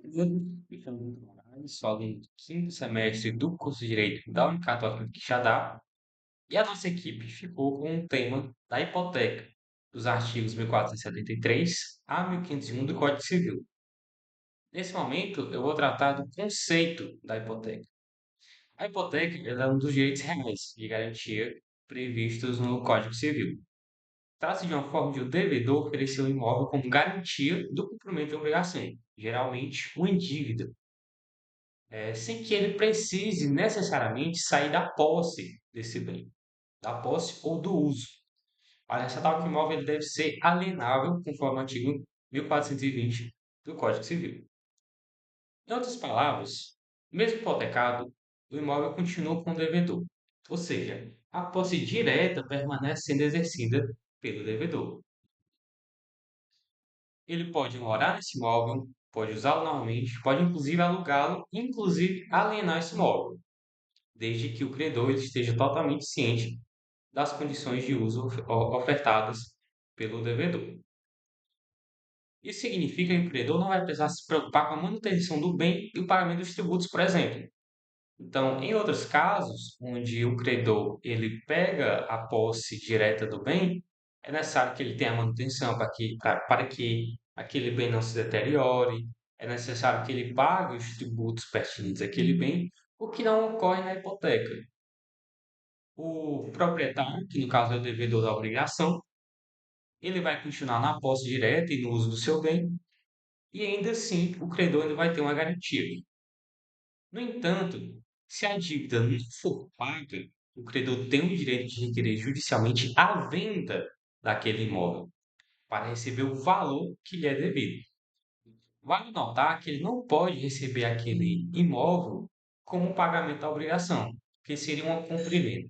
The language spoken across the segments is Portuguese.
Me chamo Vitor Moraes, sou aluno do quinto semestre do curso de Direito da Unicatólica de Quixadá, e a nossa equipe ficou com o tema da hipoteca, dos artigos 1473 a 1501 do Código Civil. Nesse momento, eu vou tratar do conceito da hipoteca. A hipoteca ela é um dos direitos reais de garantia previstos no Código Civil. Trata-se de uma forma de o devedor oferecer um imóvel como garantia do cumprimento de uma obrigação, geralmente uma dívida sem que ele precise necessariamente sair da posse desse bem, da posse ou do uso. Para ressaltar que o imóvel ele deve ser alienável, conforme o artigo 1420 do Código Civil. Em outras palavras, mesmo hipotecado, o imóvel continua com o devedor, ou seja, a posse direta permanece sendo exercida pelo devedor. Ele pode morar nesse imóvel, pode usá-lo normalmente, pode inclusive alugá-lo, inclusive alienar esse imóvel, desde que o credor ele esteja totalmente ciente das condições de uso ofertadas pelo devedor. Isso significa que o credor não vai precisar se preocupar com a manutenção do bem e o pagamento dos tributos, por exemplo. Então, em outros casos, onde o credor ele pega a posse direta do bem, é necessário que ele tenha manutenção para que aquele bem não se deteriore, é necessário que ele pague os tributos pertinentes àquele bem, o que não ocorre na hipoteca. O proprietário, que no caso é o devedor da obrigação, ele vai continuar na posse direta e no uso do seu bem, e ainda assim o credor ainda vai ter uma garantia. No entanto, se a dívida não for paga, o credor tem o direito de requerer judicialmente a venda daquele imóvel para receber o valor que lhe é devido. Vale notar que ele não pode receber aquele imóvel como pagamento da obrigação, que seria um cumprimento.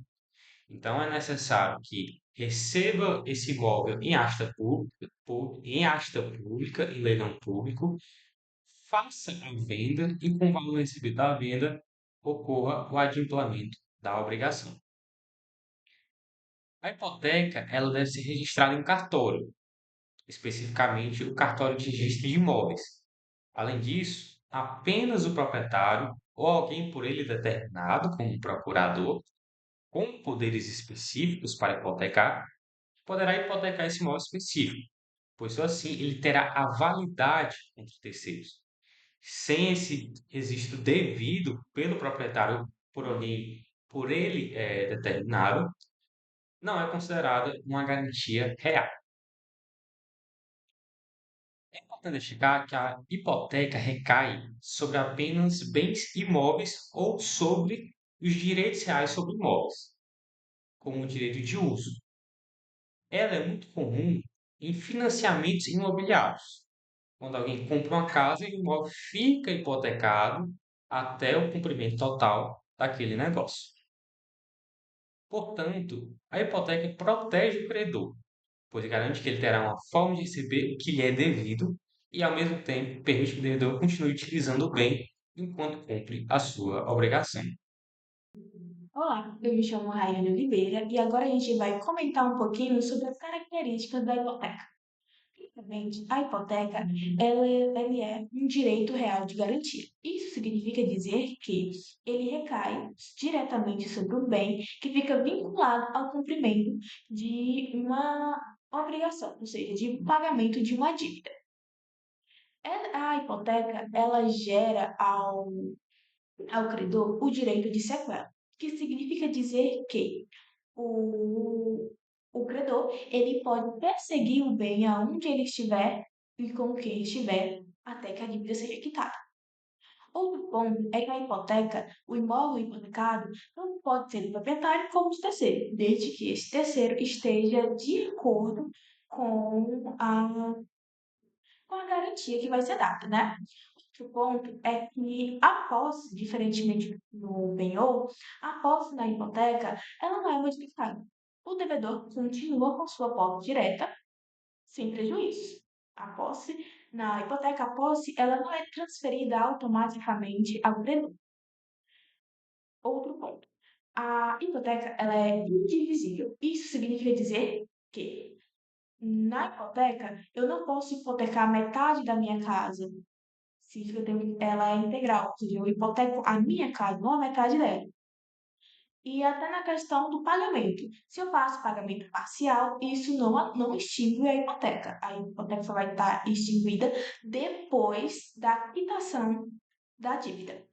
Então, é necessário que receba esse imóvel em asta pública, em leilão público, faça a venda e, com o valor recebido da venda, ocorra o adimplemento da obrigação. A hipoteca ela deve ser registrada em cartório, especificamente o cartório de registro de imóveis. Além disso, apenas o proprietário ou alguém por ele determinado, como um procurador, com poderes específicos para hipotecar, poderá hipotecar esse imóvel específico, pois só assim ele terá a validade entre terceiros. Sem esse registro devido pelo proprietário por alguém por ele determinado, não é considerada uma garantia real. É importante destacar que a hipoteca recai sobre apenas bens imóveis ou sobre os direitos reais sobre imóveis, como o direito de uso. Ela é muito comum em financiamentos imobiliários, quando alguém compra uma casa e o imóvel fica hipotecado até o cumprimento total daquele negócio. Portanto, a hipoteca protege o credor, pois garante que ele terá uma forma de receber o que lhe é devido e, ao mesmo tempo, permite que o devedor continue utilizando o bem enquanto cumpre a sua obrigação. Olá, eu me chamo Raiane Oliveira e agora a gente vai comentar um pouquinho sobre as características da hipoteca. Primeiramente, a hipoteca ele é um direito real de garantia. Isso significa dizer que ele recai diretamente sobre um bem que fica vinculado ao cumprimento de uma obrigação, ou seja, de pagamento de uma dívida. A hipoteca, ela gera ao credor o direito de sequela, que significa dizer que o, o credor ele pode perseguir o bem aonde ele estiver e com quem estiver até que a dívida seja quitada. Outro ponto é que a hipoteca, o imóvel hipotecado, não pode ser do proprietário como do terceiro, desde que esse terceiro esteja de acordo com a garantia que vai ser dada, né? Outro ponto é que a posse, diferentemente do penhor, a posse na hipoteca, ela não é modificada. O devedor continua com sua posse direta, sem prejuízo. A posse, na hipoteca, a posse, ela não é transferida automaticamente ao credor. Outro ponto. A hipoteca, ela é indivisível. Isso significa dizer que na hipoteca, eu não posso hipotecar metade da minha casa Significa que ela é integral, ou seja, eu hipoteco a minha casa, não a metade dela. E até na questão do pagamento. Se eu faço pagamento parcial, isso não extingue a hipoteca. A hipoteca só vai estar extinguida depois da quitação da dívida.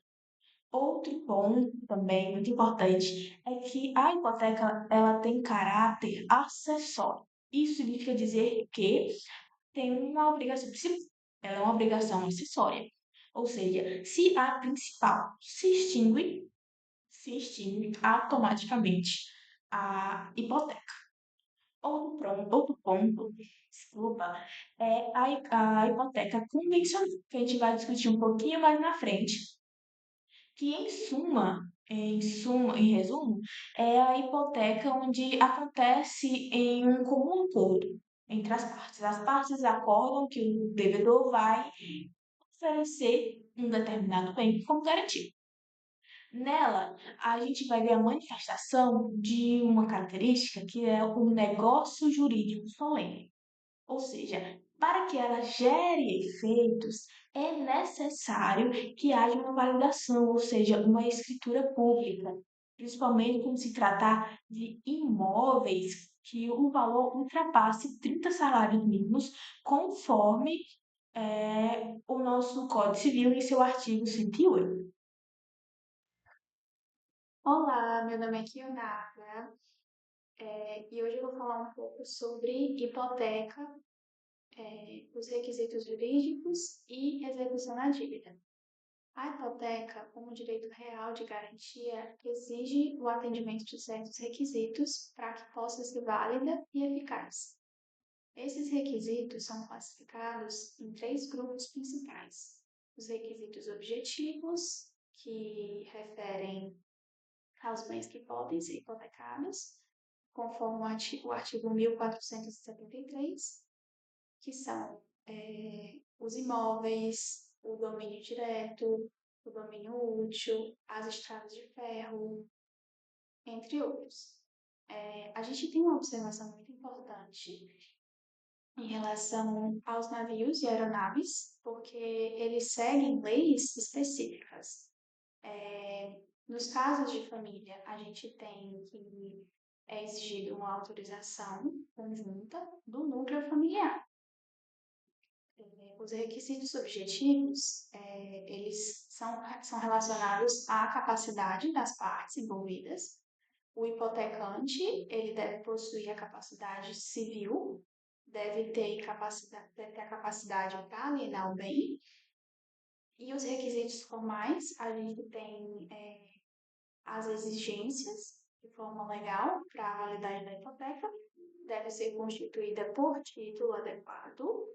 Outro ponto também muito importante é que a hipoteca ela tem caráter acessório. Isso significa dizer que tem uma obrigação, ela é uma obrigação acessória. Ou seja, se a principal se extingue automaticamente a hipoteca. Outro ponto, desculpa, é a hipoteca convencional, que a gente vai discutir um pouquinho mais na frente, que em resumo, é a hipoteca onde acontece em um comum acordo entre as partes. As partes acordam que o devedor vai oferecer um determinado bem como garantia. Nela, a gente vai ver a manifestação de uma característica que é o negócio jurídico solene. Ou seja, para que ela gere efeitos, é necessário que haja uma validação, ou seja, uma escritura pública, principalmente quando se tratar de imóveis que o valor ultrapasse 30 salários mínimos, conforme o nosso Código Civil em seu artigo 108. Olá, meu nome é Kiyonara, e hoje eu vou falar um pouco sobre hipoteca, os requisitos jurídicos e execução da dívida. A hipoteca, como direito real de garantia, exige o atendimento de certos requisitos para que possa ser válida e eficaz. Esses requisitos são classificados em três grupos principais: os requisitos objetivos, que referem aos bens que podem ser hipotecados, conforme o artigo 1473, que são os imóveis, o domínio direto, o domínio útil, as estradas de ferro, entre outros. A gente tem uma observação muito importante em relação aos navios e aeronaves, porque eles seguem leis específicas. Nos casos de família, a gente tem que é exigida uma autorização conjunta do núcleo familiar. Os requisitos objetivos, eles são relacionados à capacidade das partes envolvidas. O hipotecante, ele deve possuir a capacidade civil, deve ter a capacidade para alienar o bem. E os requisitos formais, a gente tem as exigências de forma legal para a validade da hipoteca, deve ser constituída por título adequado,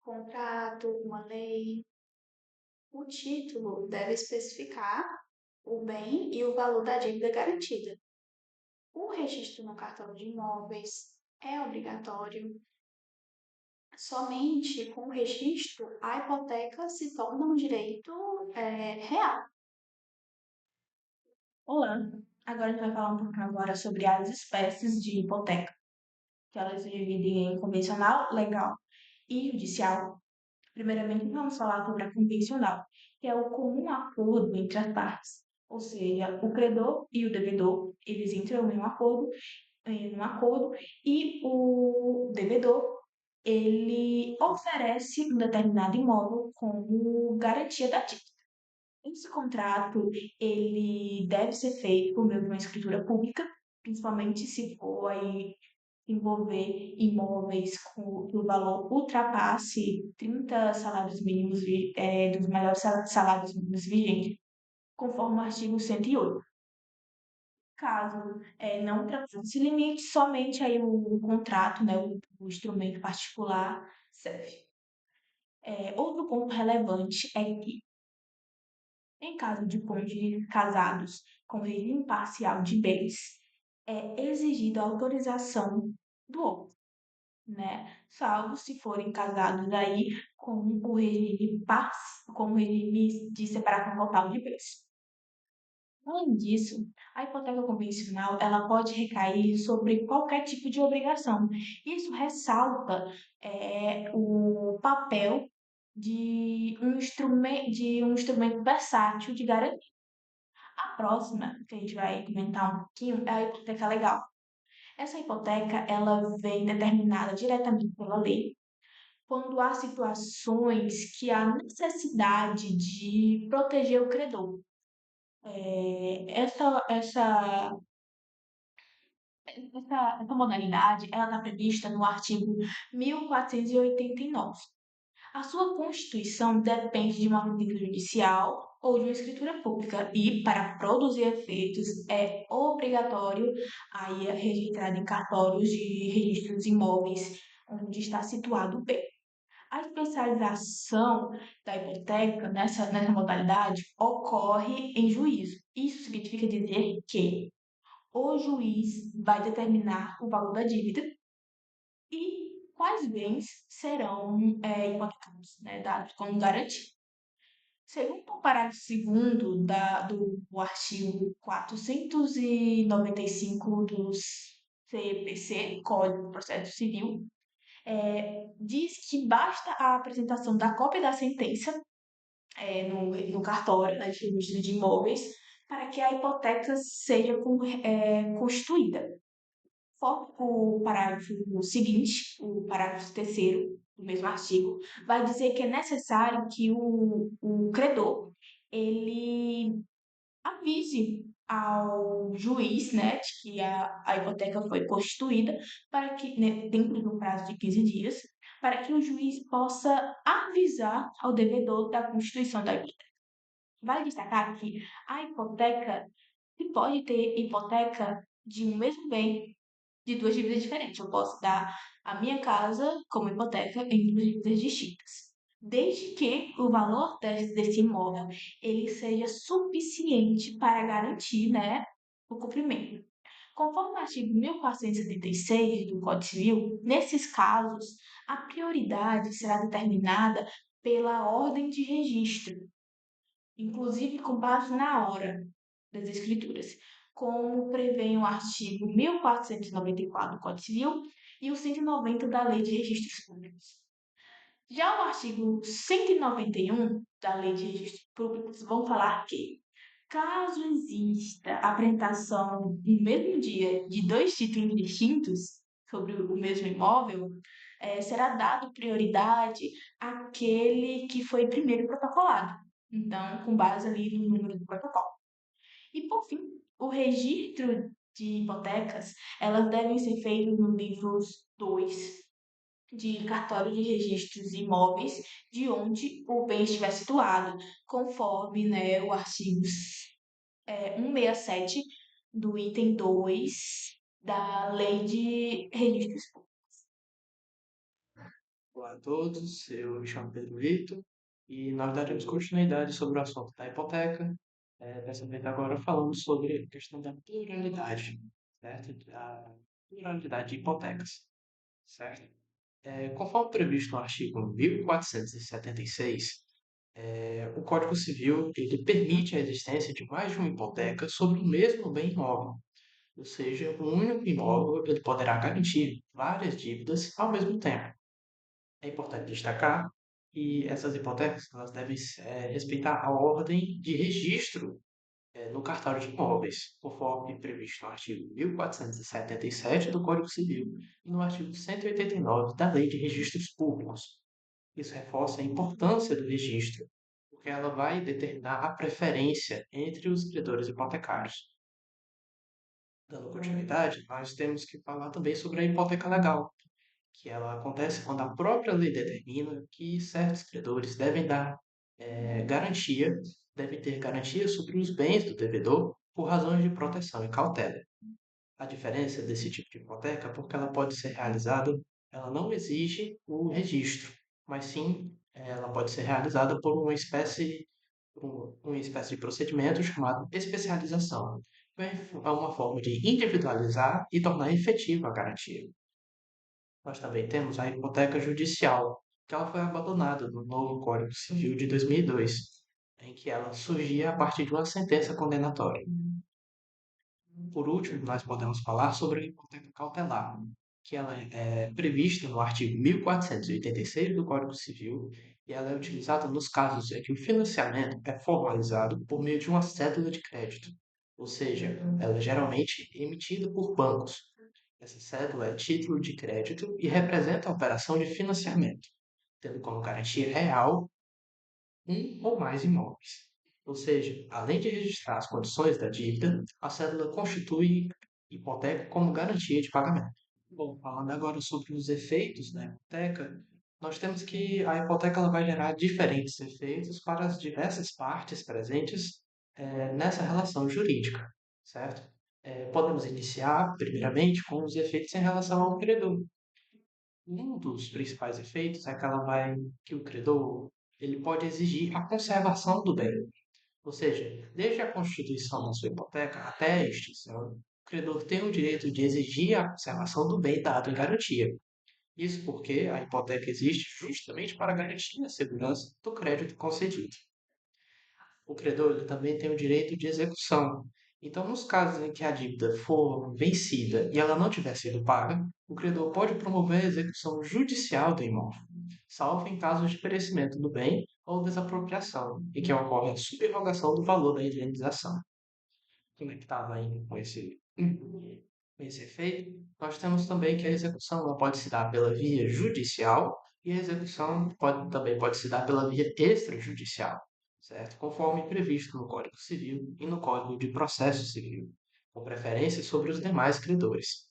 contrato, uma lei. O título deve especificar o bem e o valor da dívida garantida. O registro no cartório de imóveis é obrigatório. Somente com o registro a hipoteca se torna um direito real. Olá! Agora a gente vai falar um pouquinho agora sobre as espécies de hipoteca, que elas se dividem em convencional, legal e judicial. Primeiramente, vamos falar sobre a convencional, que é o comum acordo entre as partes. Ou seja, o credor e o devedor, eles entram em um acordo e o devedor, ele oferece um determinado imóvel como garantia da dívida. Esse contrato, ele deve ser feito por meio de uma escritura pública, principalmente se for aí envolver imóveis que o valor ultrapasse 30 salários mínimos, dos melhores salários mínimos vigentes, conforme o artigo 108. Caso não ultrapasse esse limite, somente aí o contrato, né, o instrumento particular serve. Outro ponto relevante é que, em caso de cônjuges casados com regime parcial de bens, é exigida a autorização do outro, né? Salvo se forem casados aí com o regime de separação total de bens. Além disso, a hipoteca convencional ela pode recair sobre qualquer tipo de obrigação. Isso ressalta o papel de um instrumento versátil de garantia. A próxima, que a gente vai comentar um pouquinho, é a hipoteca legal. Essa hipoteca, ela vem determinada diretamente pela lei quando há situações que há necessidade de proteger o credor. Essa modalidade ela está prevista no artigo 1489. A sua constituição depende de uma medida judicial ou de uma escritura pública e, para produzir efeitos, é obrigatório aí registrado em cartórios de registros imóveis onde está situado o bem. A especialização da hipoteca nessa modalidade ocorre em juízo. Isso significa dizer que o juiz vai determinar o valor da dívida e quais bens serão hipotecados, né, dados como garantia. Segundo o parágrafo 2º do artigo 495 do CPC, Código de Processo Civil, diz que basta a apresentação da cópia da sentença no cartório, nas registros de imóveis, para que a hipoteca seja constituída. O parágrafo seguinte, o parágrafo terceiro do mesmo artigo, vai dizer que é necessário que o credor ele avise ao juiz, né, de que a hipoteca foi constituída, para que, né, dentro do prazo de 15 dias, para que o juiz possa avisar ao devedor da constituição da hipoteca. Vale destacar que a hipoteca, se pode ter hipoteca de um mesmo bem de duas dívidas diferentes. Eu posso dar a minha casa como hipoteca em duas dívidas distintas, desde que o valor desse imóvel ele seja suficiente para garantir, né, o cumprimento. Conforme o artigo 1476 do Código Civil, nesses casos, a prioridade será determinada pela ordem de registro, inclusive com base na hora das escrituras, como prevê o artigo 1494 do Código Civil e o 190 da Lei de Registros Públicos. Já o artigo 191 da Lei de Registros Públicos vão falar que, caso exista apresentação no mesmo dia de dois títulos distintos sobre o mesmo imóvel, será dado prioridade àquele que foi primeiro protocolado. Então, com base ali no número do protocolo. E, por fim, o registro de hipotecas, elas devem ser feitas no livro 2 de cartório de registros imóveis, de onde o bem estiver situado, conforme, né, o artigo 167 do item 2 da Lei de Registros Públicos. Olá a todos, eu me chamo Pedro Vitor e nós daremos continuidade sobre o assunto da hipoteca, dessa vez agora falando sobre a questão da pluralidade, certo? Da pluralidade de hipotecas, certo? Conforme previsto no artigo 1476, o Código Civil ele permite a existência de mais de uma hipoteca sobre o mesmo bem imóvel, ou seja, um único imóvel ele poderá garantir várias dívidas ao mesmo tempo. É importante destacar que essas hipotecas elas devem respeitar a ordem de registro no cartório de imóveis, conforme previsto no artigo 1477 do Código Civil e no artigo 189 da Lei de Registros Públicos. Isso reforça a importância do registro, porque ela vai determinar a preferência entre os credores hipotecários. Dando continuidade, nós temos que falar também sobre a hipoteca legal, que ela acontece quando a própria lei determina que certos credores garantia, devem ter garantia sobre os bens do devedor por razões de proteção e cautela. A diferença desse tipo de hipoteca é porque ela pode ser realizada, ela não exige o registro, mas sim ela pode ser realizada por uma espécie de procedimento chamado especialização. É uma forma de individualizar e tornar efetiva a garantia. Nós também temos a hipoteca judicial, que ela foi abandonada no novo Código Civil de 2002, em que ela surgia a partir de uma sentença condenatória. Por último, nós podemos falar sobre a hipoteca cautelar, que ela é prevista no artigo 1486 do Código Civil e ela é utilizada nos casos em que o financiamento é formalizado por meio de uma cédula de crédito, ou seja, ela é geralmente emitida por bancos. Essa cédula é título de crédito e representa a operação de financiamento, tendo como garantia real um ou mais imóveis. Ou seja, além de registrar as condições da dívida, a cédula constitui hipoteca como garantia de pagamento. Bom, falando agora sobre os efeitos da hipoteca, nós temos que a hipoteca ela vai gerar diferentes efeitos para as diversas partes presentes nessa relação jurídica, certo? Podemos iniciar, primeiramente, com os efeitos em relação ao credor. Um dos principais efeitos é que o credor ele pode exigir a conservação do bem. Ou seja, desde a constituição da sua hipoteca até a extinção, o credor tem o direito de exigir a conservação do bem dado em garantia. Isso porque a hipoteca existe justamente para garantir a segurança do crédito concedido. O credor ele também tem o direito de execução. Então, nos casos em que a dívida for vencida e ela não tiver sido paga, o credor pode promover a execução judicial do imóvel, salvo em casos de perecimento do bem ou desapropriação, em que ocorre a subrogação do valor da indenização. Como é que estava indo com esse efeito? Nós temos também que a execução ela pode se dar pela via judicial e a execução também pode se dar pela via extrajudicial, certo? Conforme previsto no Código Civil e no Código de Processo Civil, com preferência sobre os demais credores.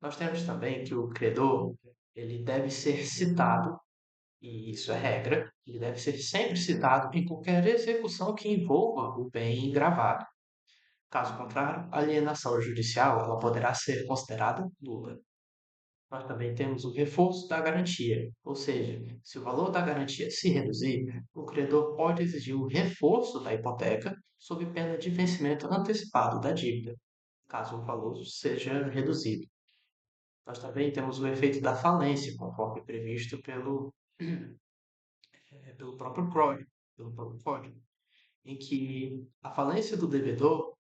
Nós temos também que o credor ele deve ser citado, e isso é regra, ele deve ser sempre citado em qualquer execução que envolva o bem gravado. Caso contrário, a alienação judicial ela poderá ser considerada nula. Nós também temos o reforço da garantia, ou seja, se o valor da garantia se reduzir, o credor pode exigir o reforço da hipoteca sob pena de vencimento antecipado da dívida, caso o valor seja reduzido. Nós também temos o efeito da falência, conforme previsto pelo próprio código, em que a falência do devedor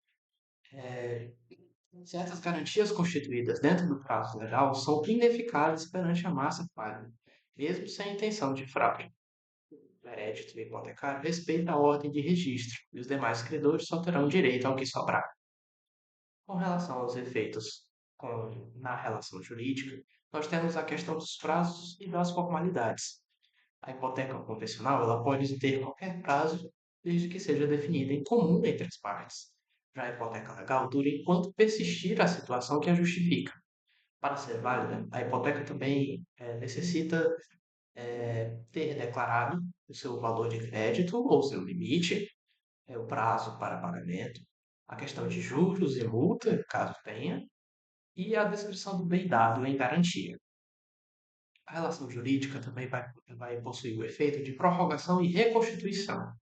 certas garantias constituídas dentro do prazo legal são ineficazes perante a massa paga, mesmo sem intenção de fraude. O crédito hipotecário respeita a ordem de registro e os demais credores só terão direito ao que sobrar. Com relação aos efeitos na relação jurídica, nós temos a questão dos prazos e das formalidades. A hipoteca convencional ela pode ter qualquer prazo desde que seja definida em comum entre as partes. Já a hipoteca legal dura enquanto persistir a situação que a justifica. Para ser válida, a hipoteca também necessita ter declarado o seu valor de crédito ou seu limite, o prazo para pagamento, a questão de juros e multa, caso tenha, e a descrição do bem dado em garantia. A relação jurídica também vai possuir o efeito de prorrogação e reconstituição.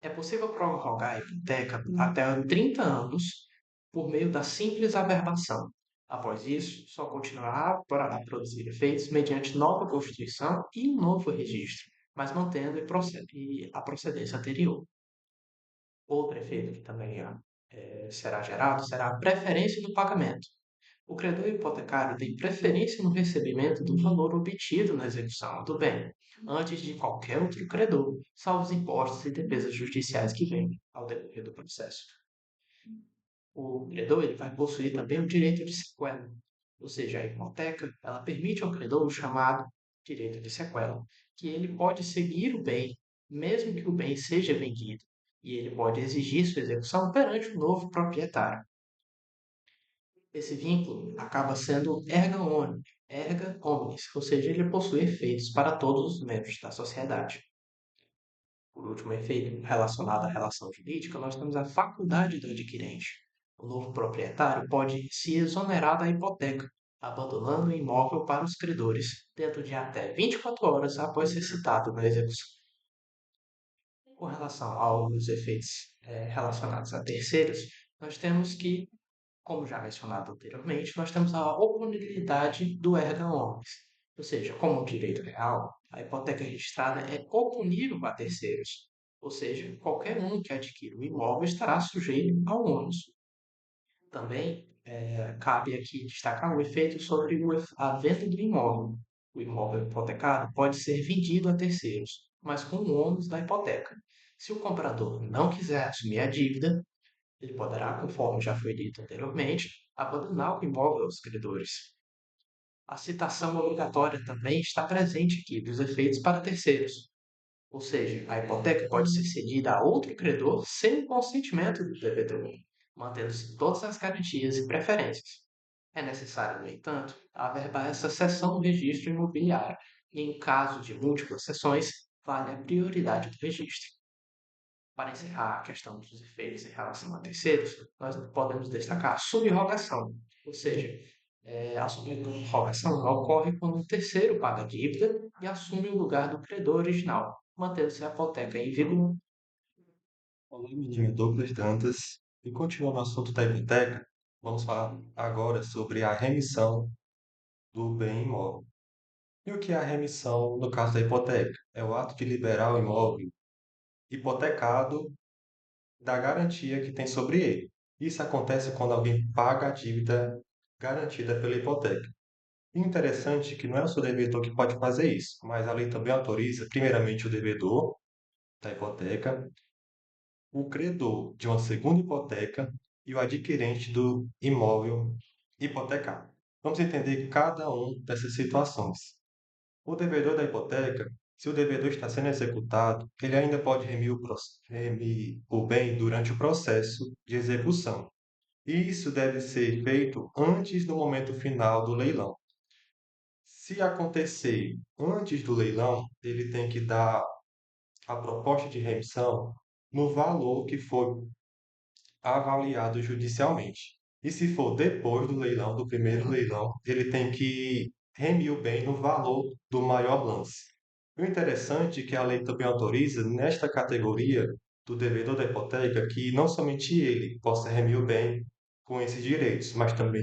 É possível prorrogar a hipoteca até 30 anos por meio da simples averbação. Após isso, só continuará a produzir efeitos mediante nova constituição e um novo registro, mas mantendo a procedência anterior. Outro efeito que também será gerado será a preferência do pagamento. O credor hipotecário tem preferência no recebimento do valor obtido na execução do bem, antes de qualquer outro credor, salvo os impostos e defesas judiciais que venham ao decorrer do processo. O credor ele vai possuir também o direito de sequela, ou seja, a hipoteca ela permite ao credor o chamado direito de sequela, que ele pode seguir o bem, mesmo que o bem seja vendido, e ele pode exigir sua execução perante o novo proprietário. Esse vínculo acaba sendo erga omnes, ou seja, ele possui efeitos para todos os membros da sociedade. Por último efeito relacionado à relação jurídica, nós temos a faculdade do adquirente. O novo proprietário pode se exonerar da hipoteca, abandonando o imóvel para os credores, dentro de até 24 horas após ser citado na execução. Com relação aos efeitos relacionados a terceiros, nós temos que como já mencionado anteriormente, nós temos a oponibilidade do erga omnes, ou seja, como direito real, a hipoteca registrada é oponível a terceiros, ou seja, qualquer um que adquira o imóvel estará sujeito ao ônus. Também cabe aqui destacar o efeito sobre a venda do imóvel. O imóvel hipotecado pode ser vendido a terceiros, mas com o ônus da hipoteca. Se o comprador não quiser assumir a dívida, ele poderá, conforme já foi dito anteriormente, abandonar o imóvel aos credores. A citação obrigatória também está presente aqui dos efeitos para terceiros, ou seja, a hipoteca pode ser cedida a outro credor sem o consentimento do devedor, mantendo-se todas as garantias e preferências. É necessário, no entanto, averbar essa cessão no registro imobiliário, e em caso de múltiplas cessões, vale a prioridade do registro. Para encerrar a questão dos efeitos em relação a terceiros, nós podemos destacar a subrogação, ou seja, a subrogação ocorre quando um terceiro paga a dívida e assume o lugar do credor original, mantendo-se a hipoteca em vigor. Olá, meu nome é Douglas Dantas e continuando o assunto da hipoteca, vamos falar agora sobre a remissão do bem imóvel. E o que é a remissão no caso da hipoteca? É o ato de liberar o imóvel hipotecado da garantia que tem sobre ele. Isso acontece quando alguém paga a dívida garantida pela hipoteca. E interessante que não é o seu devedor que pode fazer isso, mas a lei também autoriza, primeiramente, o devedor da hipoteca, o credor de uma segunda hipoteca e o adquirente do imóvel hipotecado. Vamos entender cada uma dessas situações. O devedor da hipoteca, se o devedor está sendo executado, ele ainda pode remir o bem durante o processo de execução. E isso deve ser feito antes do momento final do leilão. Se acontecer antes do leilão, ele tem que dar a proposta de remissão no valor que foi avaliado judicialmente. E se for depois do leilão, do primeiro leilão, ele tem que remir o bem no valor do maior lance. O interessante é que a lei também autoriza, nesta categoria do devedor da hipoteca, que não somente ele possa remir o bem com esses direitos, mas também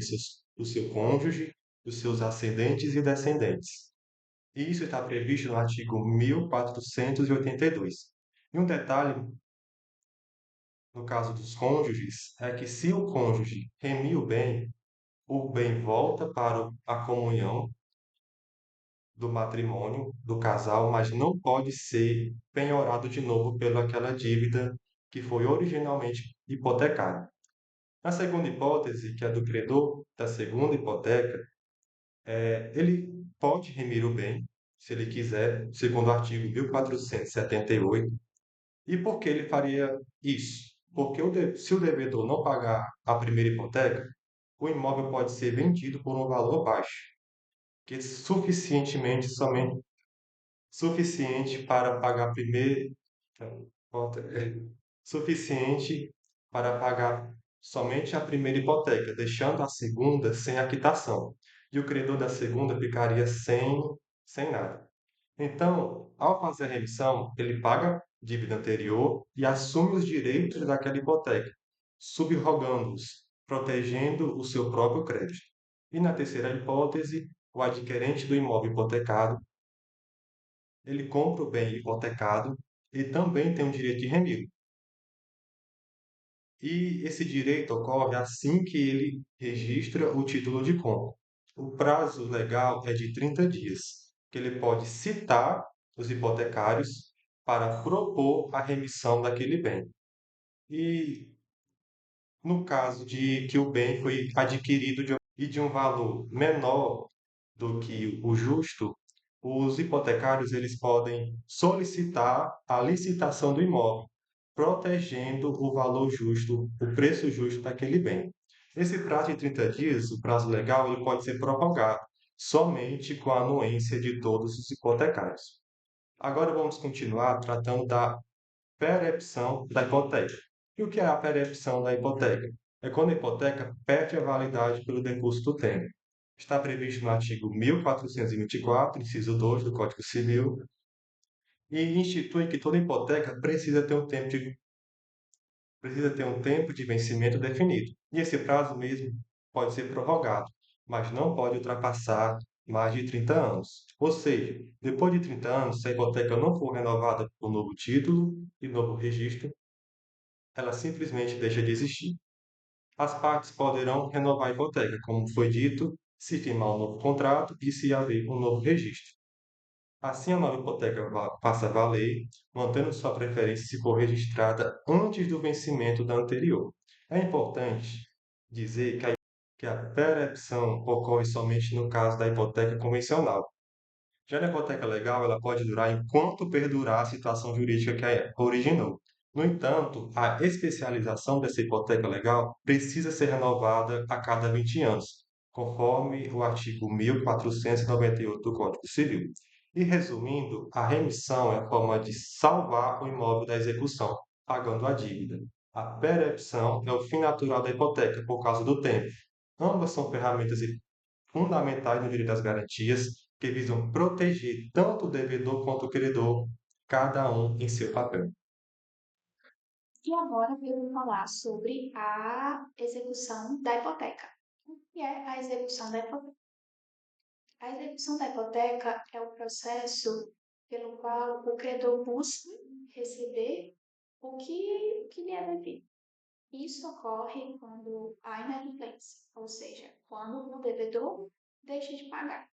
o seu cônjuge, os seus ascendentes e descendentes. E isso está previsto no artigo 1482. E um detalhe no caso dos cônjuges, é que se o cônjuge remir o bem volta para a comunhão do matrimônio, do casal, mas não pode ser penhorado de novo pelaquela dívida que foi originalmente hipotecada. Na segunda hipótese, que é do credor da segunda hipoteca, ele pode remir o bem, se ele quiser, segundo o artigo 1478. E por que ele faria isso? Porque se o devedor não pagar a primeira hipoteca, o imóvel pode ser vendido por um valor baixo, que é suficiente para pagar a primeira, suficiente para pagar somente a primeira hipoteca, deixando a segunda sem a quitação. E o credor da segunda ficaria sem nada. Então, ao fazer a remissão, ele paga a dívida anterior e assume os direitos daquela hipoteca, subrogando-os, protegendo o seu próprio crédito. E na terceira hipótese, o adquirente do imóvel hipotecado, ele compra o bem hipotecado e também tem o direito de remir. E esse direito ocorre assim que ele registra o título de compra. O prazo legal é de 30 dias, que ele pode citar os hipotecários para propor a remissão daquele bem. E no caso de que o bem foi adquirido de um valor menor do que o justo, os hipotecários eles podem solicitar a licitação do imóvel, protegendo o valor justo, o preço justo daquele bem. Esse prazo de 30 dias, o prazo legal, ele pode ser prorrogado somente com a anuência de todos os hipotecários. Agora vamos continuar tratando da percepção da hipoteca. E o que é a percepção da hipoteca? É quando a hipoteca perde a validade pelo decurso do tempo. Está previsto no artigo 1424, inciso 2 do Código Civil, e institui que toda hipoteca precisa ter um tempo de vencimento definido. E esse prazo mesmo pode ser prorrogado, mas não pode ultrapassar mais de 30 anos. Ou seja, depois de 30 anos, se a hipoteca não for renovada por novo título e novo registro, ela simplesmente deixa de existir. As partes poderão renovar a hipoteca, como foi dito, se firmar um novo contrato e se haver um novo registro. Assim, a nova hipoteca passa a valer, mantendo sua preferência se for registrada antes do vencimento da anterior. É importante dizer que a percepção ocorre somente no caso da hipoteca convencional. Já na hipoteca legal, ela pode durar enquanto perdurar a situação jurídica que a originou. No entanto, a especialização dessa hipoteca legal precisa ser renovada a cada 20 anos, conforme o artigo 1498 do Código Civil. E resumindo, a remissão é a forma de salvar o imóvel da execução, pagando a dívida. A percepção é o fim natural da hipoteca, por causa do tempo. Ambas são ferramentas fundamentais no direito das garantias, que visam proteger tanto o devedor quanto o credor, cada um em seu papel. E agora eu vou falar sobre a execução da hipoteca. O que é a execução da hipoteca? A execução da hipoteca é o processo pelo qual o credor busca receber o que lhe é devido. Isso ocorre quando há inadimplência, ou seja, quando o devedor deixa de pagar.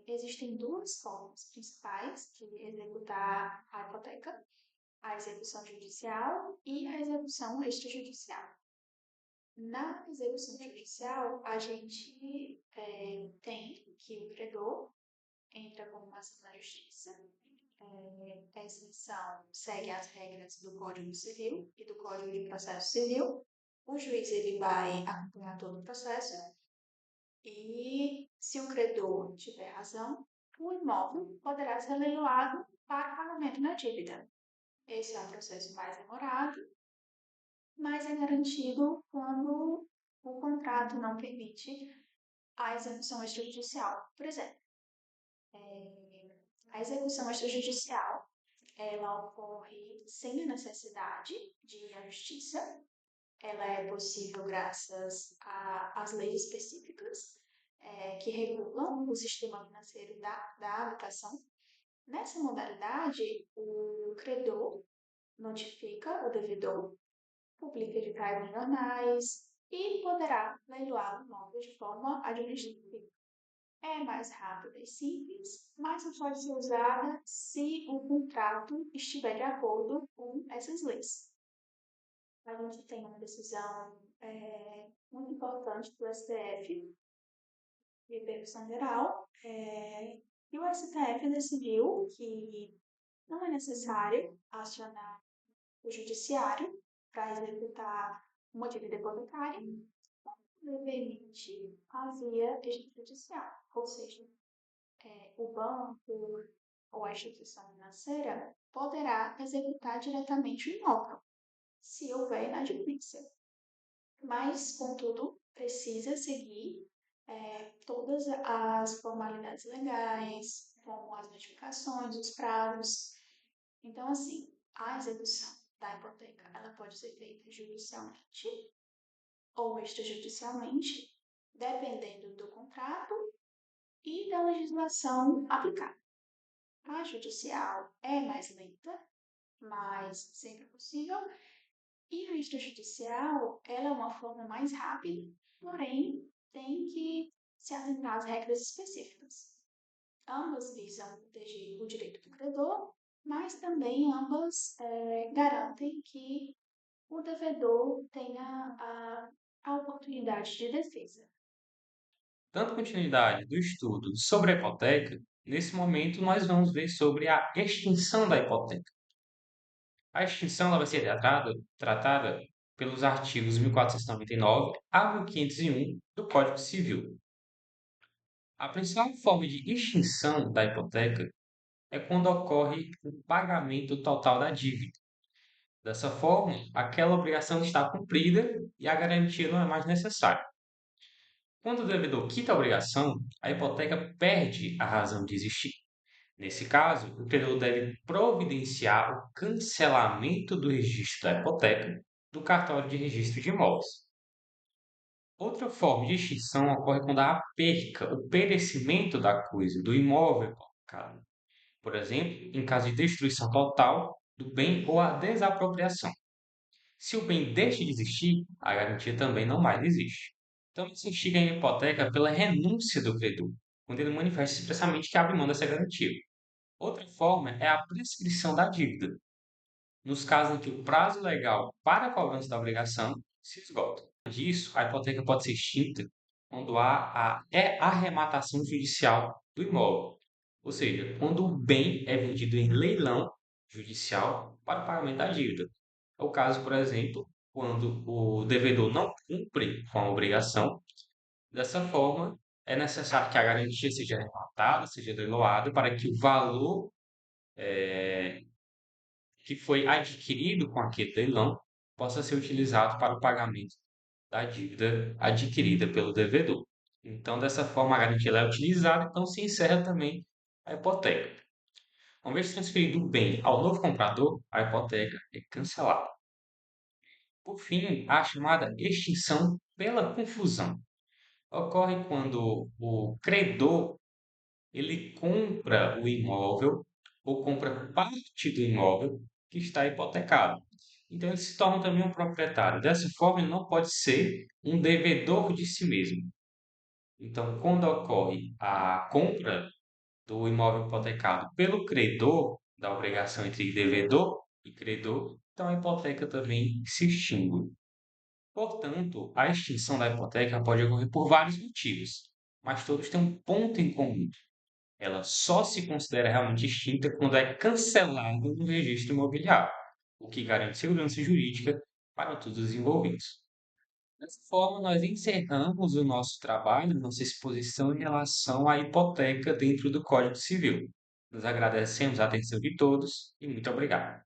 Existem duas formas principais de executar a hipoteca: a execução judicial e a execução extrajudicial. Na execução judicial, a gente tem que o credor entra com uma ação na justiça. Essa ação segue as regras do Código Civil e do Código de Processo Civil. O juiz ele vai acompanhar todo o processo e, se o credor tiver razão, o imóvel poderá ser leiloado para pagamento da dívida. Esse é um processo mais demorado, mas é garantido quando o contrato não permite a execução extrajudicial. Por exemplo, a execução extrajudicial ela ocorre sem a necessidade de ir à justiça. Ela é possível graças às leis específicas que regulam o sistema financeiro da habitação. Nessa modalidade, o credor notifica o devedor, publica editais nos jornais e poderá leiloar o imóvel de forma administrativa. É mais rápida e simples, mas não pode ser usada se o contrato estiver de acordo com essas leis. A gente tem uma decisão muito importante do STF, de repercussão geral, e o STF decidiu que não é necessário acionar o judiciário para executar uma dívida hipotecária, permite a via extrajudicial, ou seja, o banco ou a instituição financeira poderá executar diretamente o imóvel, se houver inadimplência. Mas, contudo, precisa seguir todas as formalidades legais, como as notificações, os prazos. Então, assim, a execução da hipoteca ela pode ser feita judicialmente ou extrajudicialmente, dependendo do contrato e da legislação aplicada. A judicial é mais lenta, mas sempre possível, e a extrajudicial ela é uma forma mais rápida, porém tem que se atentar às regras específicas. Ambas visam proteger o direito do credor, mas também ambas garantem que o devedor tenha a oportunidade de defesa. Dando continuidade do estudo sobre a hipoteca, nesse momento nós vamos ver sobre a extinção da hipoteca. A extinção ela vai ser tratada pelos artigos 1499 a 1501 do Código Civil. A principal forma de extinção da hipoteca é quando ocorre o pagamento total da dívida. Dessa forma, aquela obrigação está cumprida e a garantia não é mais necessária. Quando o devedor quita a obrigação, a hipoteca perde a razão de existir. Nesse caso, o credor deve providenciar o cancelamento do registro da hipoteca do cartório de registro de imóveis. Outra forma de extinção ocorre quando há a perca, o perecimento da coisa, do imóvel hipotecado. Por exemplo, em caso de destruição total do bem ou a desapropriação. Se o bem deixa de existir, a garantia também não mais existe. Também se extingue a hipoteca pela renúncia do credor. quando ele manifesta expressamente que abre mão dessa garantia. Outra forma é a prescrição da dívida, nos casos em que o prazo legal para a cobrança da obrigação se esgota. Disso, a hipoteca pode ser extinta quando há a arrematação judicial do imóvel, ou seja, quando o bem é vendido em leilão judicial para o pagamento da dívida. É o caso, por exemplo, quando o devedor não cumpre com a obrigação. Dessa forma, é necessário que a garantia seja arrematada, seja leiloada, para que o valor que foi adquirido com aquele leilão possa ser utilizado para o pagamento da dívida adquirida pelo devedor. Então, dessa forma, a garantia ela é utilizada, então se encerra também a hipoteca. Uma vez transferido o bem ao novo comprador, a hipoteca é cancelada. Por fim, a chamada extinção pela confusão ocorre quando o credor ele compra o imóvel ou compra parte do imóvel que está hipotecado. Então, ele se torna também um proprietário. Dessa forma, ele não pode ser um devedor de si mesmo. Então, quando ocorre a compra do imóvel hipotecado pelo credor, da obrigação entre devedor e credor, então a hipoteca também se extingue. Portanto, a extinção da hipoteca pode ocorrer por vários motivos, mas todos têm um ponto em comum. Ela só se considera realmente extinta quando é cancelada no registro imobiliário, o que garante segurança jurídica para todos os envolvidos. Dessa forma, nós encerramos o nosso trabalho, nossa exposição em relação à hipoteca dentro do Código Civil. Nos agradecemos a atenção de todos e muito obrigado.